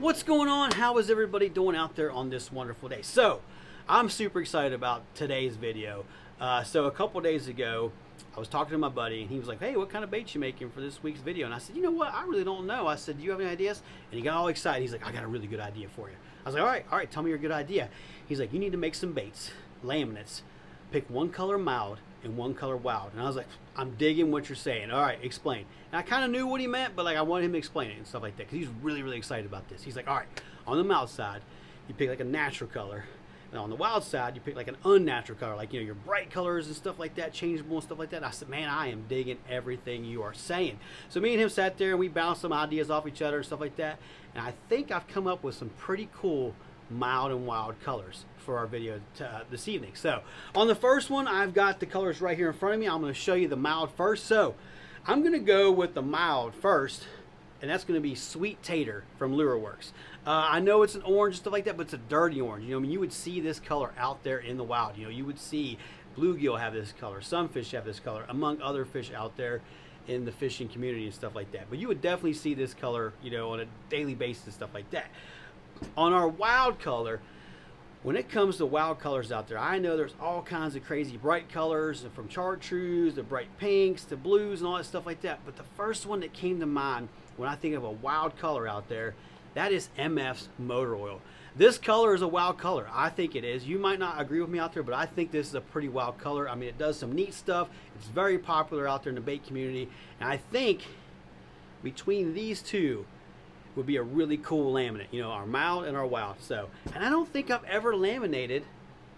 What's going on? How is everybody doing out there on this wonderful day? So, I'm super excited about today's video. So a couple days ago, I was talking to my buddy, and he was like, hey, what kind of bait you making for this week's video? And I said, you know what? I really don't know. I said, do you have any ideas? And he got all excited. He's like, I got a really good idea for you. I was like, all right, tell me your good idea. He's like, you need to make some baits, laminates. Pick one color mild and one color wild. And I was like, I'm digging what you're saying. All right, explain. And I kind of knew what he meant, but like I wanted him to explain it and stuff like that, because he's really, really excited about this. He's like, all right, on the mild side, you pick like a natural color. And on the wild side, you pick like an unnatural color, like, you know, your bright colors and stuff like that, changeable and stuff like that. And I said, man, I am digging everything you are saying. So me and him sat there and we bounced some ideas off each other and stuff like that. And I think I've come up with some pretty cool mild and wild colors for our video this evening. So on the first one, I've got the colors right here in front of me. I'm going to show you the mild first. So I'm going to go with the mild first, and that's going to be Sweet Tater from Lure Works. I know it's an orange and stuff like that, but it's a dirty orange. You know, I mean, you would see this color out there in the wild. You know, you would see bluegill have this color, sunfish have this color, among other fish out there in the fishing community and stuff like that. But you would definitely see this color, you know, on a daily basis and stuff like that. On our wild color, when it comes to wild colors out there, I know there's all kinds of crazy bright colors, from chartreuse to bright pinks to blues and all that stuff like that. But the first one that came to mind when I think of a wild color out there, that is MF's motor oil. This color is a wild color. I think it is. You might not agree with me out there, but I think this is a pretty wild color. I mean, it does some neat stuff. It's very popular out there in the bait community. And I think between these two would be a really cool laminate, you know, our mild and our wild. So, and I don't think I've ever laminated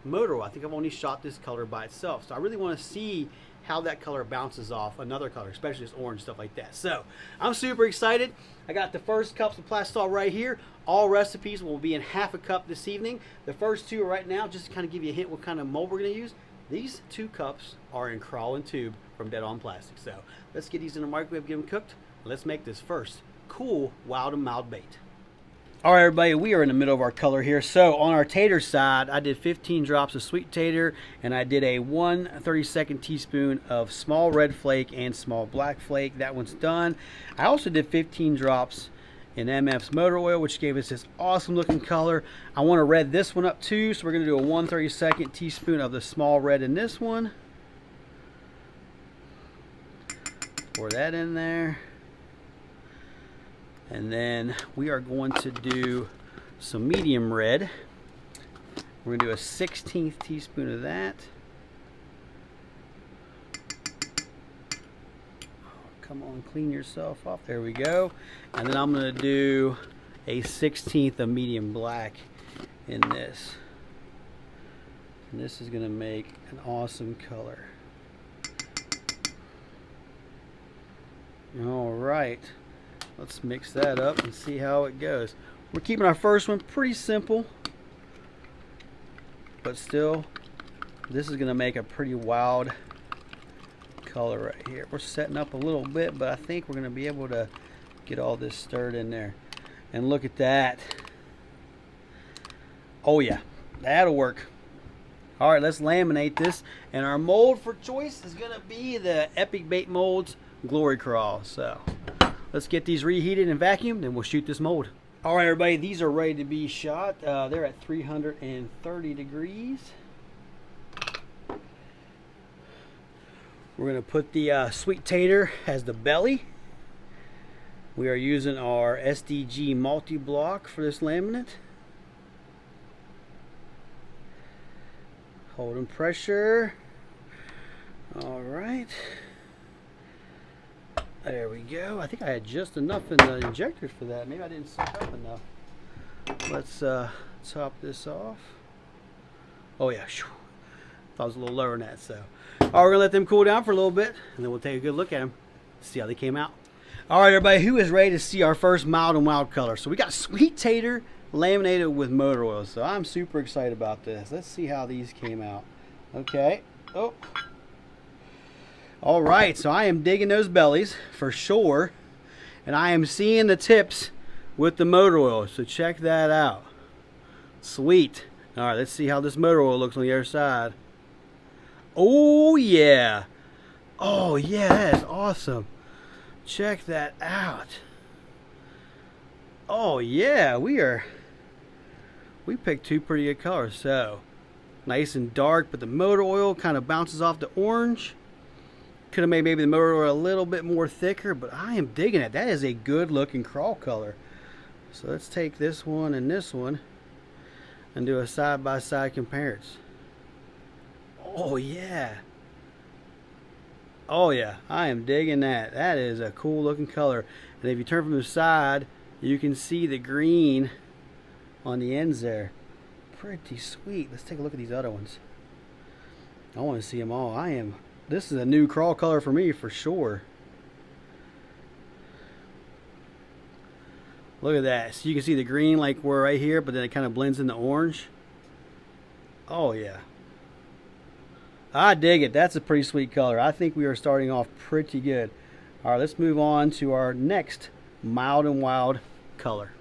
motor oil. I think I've only shot this color by itself. So I really want to see how that color bounces off another color, especially this orange, stuff like that. So I'm super excited. I got the first cups of Plastol right here. All recipes will be in half a cup this evening. The first two are right now, just to kind of give you a hint what kind of mold we're going to use. These two cups are in crawl and tube from Dead On Plastic. So let's get these in the microwave, get them cooked. Let's make this first cool wild and mild bait. All right, everybody, we are in the middle of our color here. So on our tater side, I did 15 drops of sweet tater, and I did a 1/32 teaspoon of small red flake and small black flake. That one's done. I also did 15 drops in MF's motor oil, which gave us this awesome looking color. I want to red this one up too, so we're going to do a 1/32 teaspoon of the small red in this one. Pour that in there. And then we are going to do some medium red. We're going to do a 1/16 teaspoon of that. Oh, come on, clean yourself off. There we go. And then I'm going to do a 1/16 of medium black in this. And this is going to make an awesome color. All right. Let's mix that up and see how it goes. We're keeping our first one pretty simple, but still, this is going to make a pretty wild color right here. We're setting up a little bit, but I think we're going to be able to get all this stirred in there. And look at that. Oh yeah, that'll work. All right, let's laminate this. And our mold for choice is going to be the Epic Bait Molds Glory Crawl. So let's get these reheated and vacuumed, and we'll shoot this mold. All right, everybody, these are ready to be shot. They're at 330 degrees. We're going to put the Sweet Tater as the belly. We are using our SDG Multi Block for this laminate. Holding pressure. All right. There we go. I think I had just enough in the injectors for that. Maybe I didn't suck up enough. Let's top this off. Oh yeah, thought I was a little lower than that. So, all right, we're gonna let them cool down for a little bit, and then we'll take a good look at them, see how they came out. All right, everybody, who is ready to see our first mild and wild color? So we got Sweet Tater laminated with motor oil. So I'm super excited about this. Let's see how these came out. Okay. Oh. All right, so I am digging those bellies for sure, and I am seeing the tips with the motor oil, so check that out. Sweet. All right, let's see how this motor oil looks on the other side. Oh yeah. Oh yeah, that is awesome. Check that out. Oh yeah, we picked two pretty good colors. So nice and dark, but the motor oil kind of bounces off the orange. Could have made maybe the motor oil a little bit more thicker, but I am digging it. That is a good looking crawl color. So let's take this one and do a side-by-side comparison. Oh yeah. Oh yeah, I am digging that. That is a cool looking color. And if you turn from the side, you can see the green on the ends there. Pretty sweet. Let's take a look at these other ones. I want to see them all. This is a new crawl color for me for sure. Look at that. So you can see the green like we're right here, but then it kind of blends in the orange. Oh yeah. I dig it. That's a pretty sweet color. I think we are starting off pretty good. All right, let's move on to our next mild and wild color.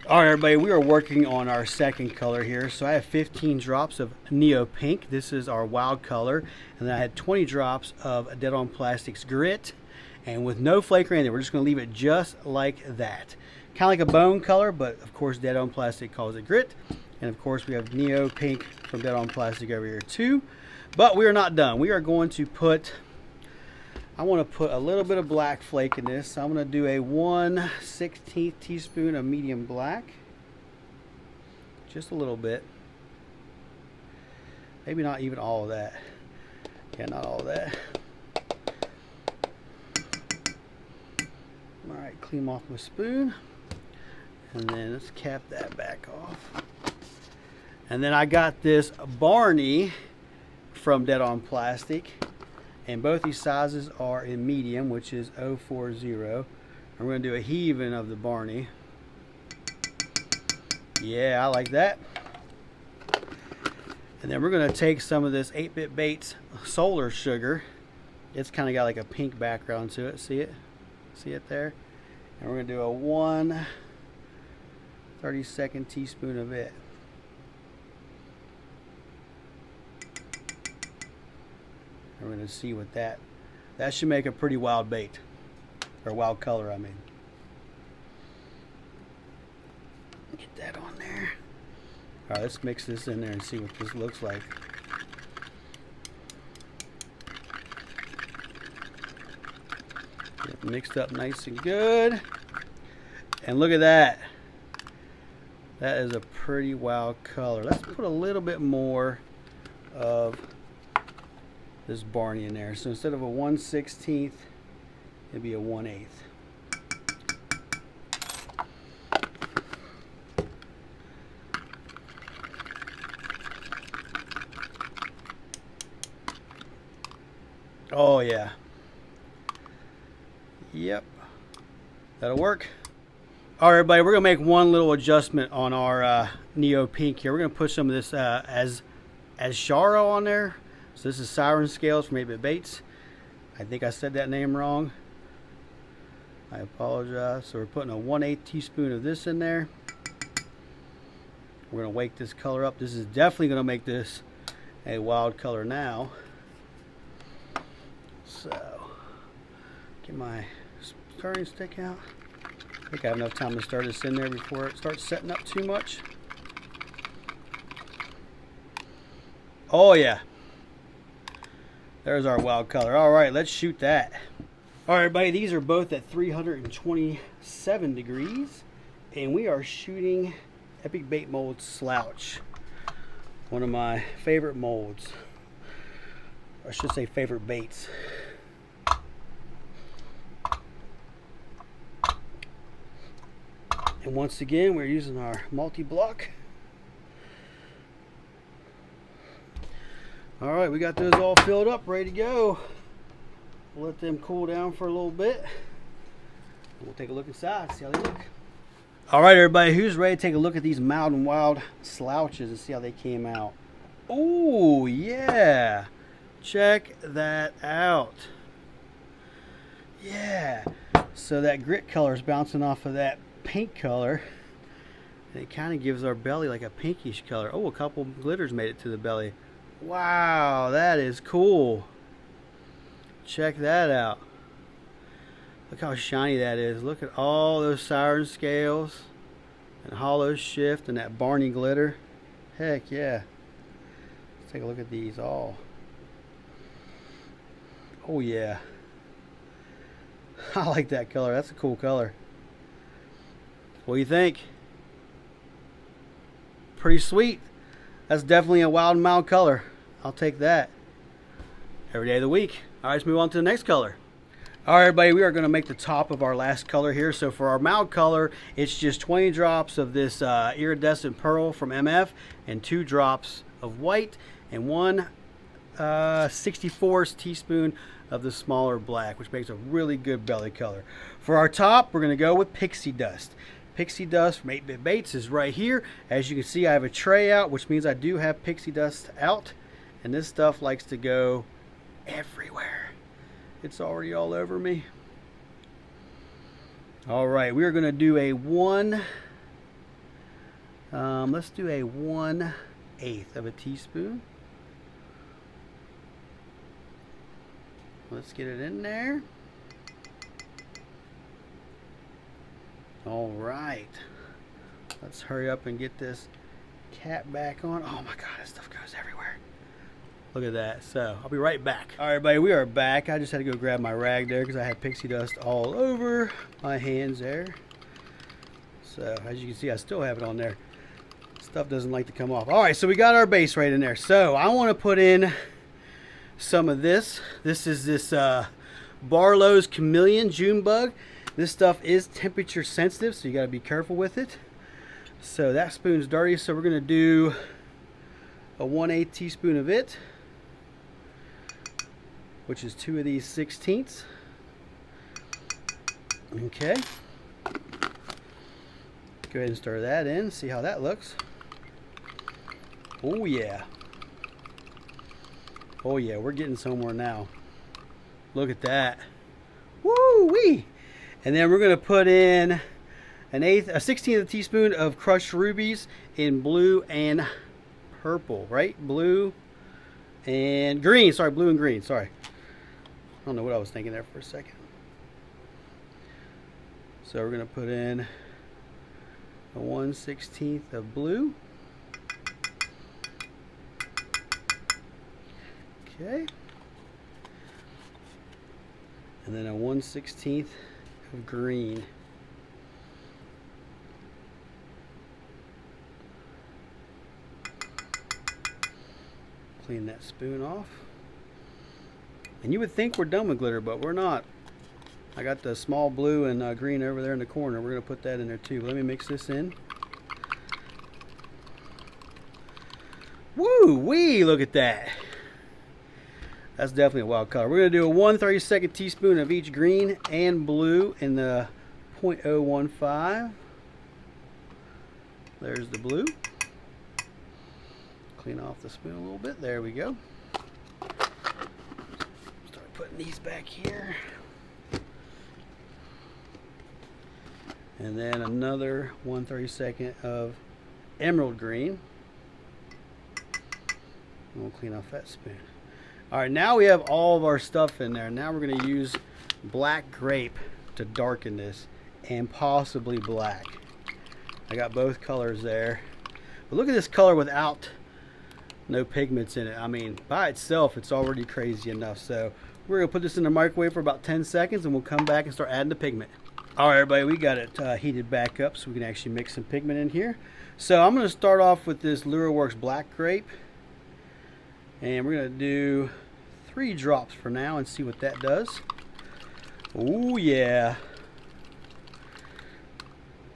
All right, everybody, we are working on our second color here. So I have 15 drops of Neo Pink. This is our wild color. And then I had 20 drops of Dead on Plastic's Grit. And with no flake or anything, we're just going to leave it just like that. Kind of like a bone color, but of course Dead on Plastic calls it Grit. And of course we have Neo Pink from Dead on Plastic over here too. But we are not done. We are going to I want to put a little bit of black flake in this. So I'm going to do a 1/16 teaspoon of medium black. Just a little bit. Maybe not even all of that. Yeah, not all of that. Alright, clean off my spoon. And then let's cap that back off. And then I got this Barney from Dead on Plastic. And both these sizes are in medium, which is 040. And we're going to do a heaving of the Barney. Yeah, I like that. And then we're going to take some of this 8-Bit Baits Solar Sugar. It's kind of got like a pink background to it. See it? See it there? And we're going to do a 1/32 teaspoon of it. And we're going to see what that should make a pretty wild bait. Or wild color, I mean. Get that on there. Alright, let's mix this in there and see what this looks like. Get it mixed up nice and good. And look at that. That is a pretty wild color. Let's put a little bit more of this Barney in there. So instead of a 1/16, it'd be a 1/8. Oh yeah. Yep. That'll work. All right, everybody, we're gonna make one little adjustment on our Neo Pink here. We're gonna put some of this as Sharo on there. So this is Siren scales from 8-Bit Baits. I think I said that name wrong. I apologize. So we're putting a 1/8 teaspoon of this in there. We're going to wake this color up. This is definitely going to make this a wild color now. So, get my stirring stick out. I think I have enough time to stir this in there before it starts setting up too much. Oh yeah. There's our wild color. All right, let's shoot that. All right, everybody, these are both at 327 degrees, and we are shooting Epic Bait Mold Slouch. One of my favorite molds. Or I should say favorite baits. And once again, we're using our multi block. All right, we got those all filled up, ready to go. We'll let them cool down for a little bit. We'll take a look inside, see how they look. All right, everybody, who's ready to take a look at these mild and wild slouches and see how they came out? Oh, yeah. Check that out. Yeah. So that grit color is bouncing off of that pink color. And it kind of gives our belly like a pinkish color. Oh, a couple glitters made it to the belly. Wow, that is cool. Check that out. Look how shiny that is. Look at all those Siren scales and Holoshift and that Barney glitter. Heck yeah. Let's take a look at these all. Oh yeah. I like that color. That's a cool color. What do you think? Pretty sweet. That's definitely a Wild and Mild color. I'll take that. Every day of the week. All right, let's move on to the next color. All right, everybody, we are going to make the top of our last color here. So for our mild color, it's just 20 drops of this iridescent pearl from MF and 2 drops of white and 1 64th teaspoon of the smaller black, which makes a really good belly color. For our top, we're going to go with Pixie Dust. Pixie Dust from 8-Bit Baits is right here. As you can see, I have a tray out, which means I do have Pixie Dust out. And this stuff likes to go everywhere. It's already all over me. All right, we are going to do a let's do a 1/8 of a teaspoon. Let's get it in there. All right. Let's hurry up and get this cap back on. Oh my God, this stuff goes everywhere. Look at that. So I'll be right back. All right, everybody, we are back. I just had to go grab my rag there because I had Pixie Dust all over my hands there. So as you can see, I still have it on there. Stuff doesn't like to come off. All right, so we got our base right in there. So I want to put in some of this. This is this Barlow's Chameleon June Bug. This stuff is temperature sensitive, so you got to be careful with it. So that spoon's dirty, so we're going to do a 1/8 teaspoon of it, which is 2 of these 16ths. Okay. Go ahead and stir that in, see how that looks. Oh yeah. Oh yeah, we're getting somewhere now. Look at that. Woo-wee! And then we're going to put in a 16th of a teaspoon of crushed rubies in blue and purple, right? Blue and green. Sorry, blue and green. Sorry. I don't know what I was thinking there for a second. So we're going to put in a 1/16 of blue. Okay. And then a 1/16 of green. Clean that spoon off. And you would think we're done with glitter, but we're not. I got the small blue and green over there in the corner. We're going to put that in there too. Let me mix this in. Woo-wee! Look at that. That's definitely a wild color. We're going to do a 1/32 teaspoon of each green and blue in the 0.015. There's the blue. Clean off the spoon a little bit. There we go. Start putting these back here. And then another 1/32 of emerald green. And we'll clean off that spoon. All right, now we have all of our stuff in there. Now we're going to use black grape to darken this, and possibly black. I got both colors there. But look at this color without no pigments in it. I mean, by itself, it's already crazy enough. So we're going to put this in the microwave for about 10 seconds, and we'll come back and start adding the pigment. All right, everybody, we got it heated back up so we can actually mix some pigment in here. So I'm going to start off with this LureWorks black grape. And we're going to do 3 drops for now and see what that does. Oh yeah.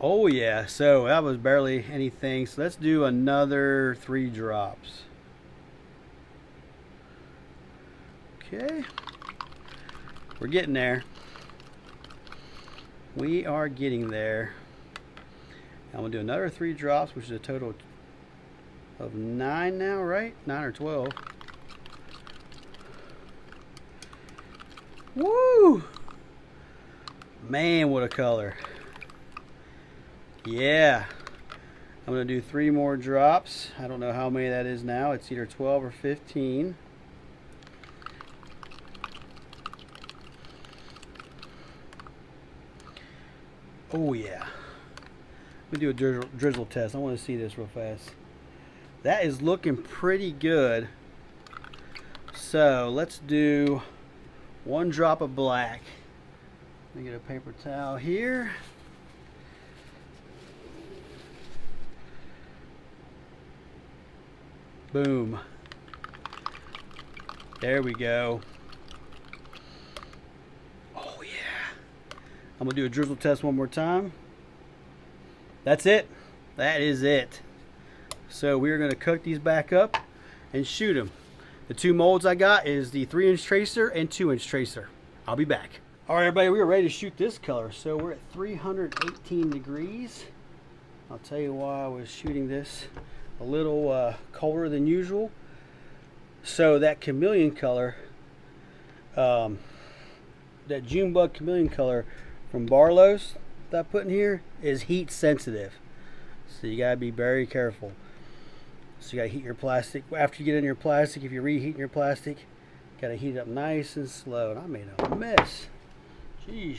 Oh yeah. So that was barely anything. So let's do another 3 drops. Okay. We're getting there. We are getting there. I'm going to do another 3 drops, which is a total of 9 now, right? 9 or 12. Woo! Man, what a color. Yeah. I'm going to do 3 more drops. I don't know how many that is now. It's either 12 or 15. Oh yeah. Let me do a drizzle test. I want to see this real fast. That is looking pretty good. So let's do 1 drop of black. Let me get a paper towel here. Boom. There we go. Oh yeah. I'm gonna do a drizzle test one more time. That's it. That is it. So we're gonna cook these back up and shoot them. The 2 molds I got is the 3-inch tracer and 2-inch tracer. I'll be back. All right, everybody, we are ready to shoot this color. So we're at 318 degrees. I'll tell you why I was shooting this a little colder than usual. So that chameleon color, that June bug chameleon color from Barlow's that I put in here is heat sensitive. So you gotta be very careful. So you gotta heat your plastic. After you get in your plastic, if you're reheating your plastic, you gotta heat it up nice and slow. And I made a mess. Jeez.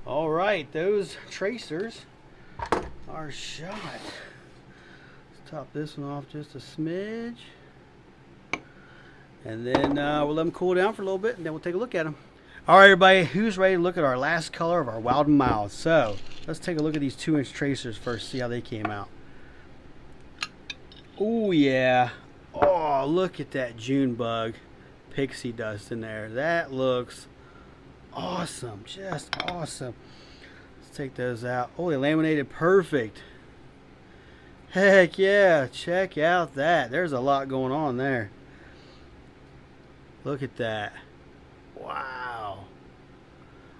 All right, those tracers are shot. Let's top this one off just a smidge. And then we'll let them cool down for a little bit, and then we'll take a look at them. All right, everybody, who's ready to look at our last color of our Wild and Mild? So let's take a look at these 2-inch tracers first, see how they came out. Oh yeah. Oh, look at that June bug pixie dust in there. That looks awesome, just awesome. Let's take those out. Oh, they laminated perfect. Heck yeah, check out that. There's a lot going on there. Look at that. Wow.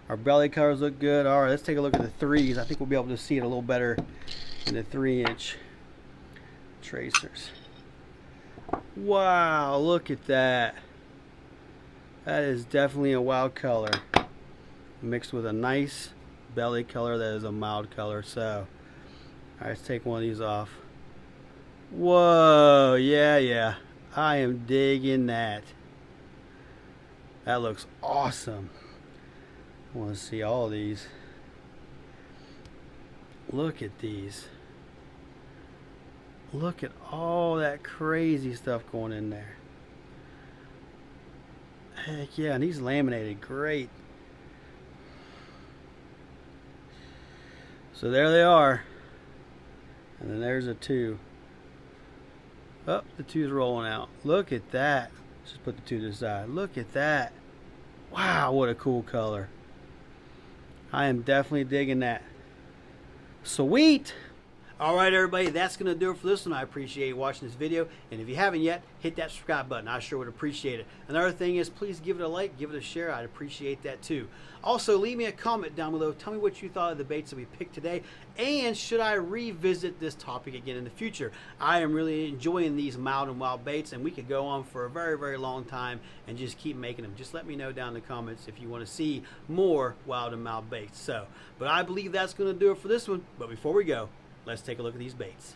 Our belly colors look good. All right, let's take a look at the 3s. I think we'll be able to see it a little better in the 3-inch tracers. Wow, look at that. That is definitely a wild color mixed with a nice belly color that is a mild color. So all right, let's take one of these off. Whoa, yeah, I am digging that. That looks awesome. I want to see all of these. Look at these. Look at all that crazy stuff going in there. Heck yeah, and these laminated great. So there they are. And then there's a 2. Oh, the 2's rolling out. Look at that. Let's just put the 2 to the side. Look at that. Wow, what a cool color. I am definitely digging that. Sweet. All right, everybody, that's going to do it for this one. I appreciate you watching this video. And if you haven't yet, hit that subscribe button. I sure would appreciate it. Another thing is, please give it a like, give it a share. I'd appreciate that too. Also, leave me a comment down below. Tell me what you thought of the baits that we picked today. And should I revisit this topic again in the future? I am really enjoying these mild and wild baits, and we could go on for a very, very long time and just keep making them. Just let me know down in the comments if you want to see more wild and mild baits. But I believe that's going to do it for this one. But before we go, let's take a look at these baits.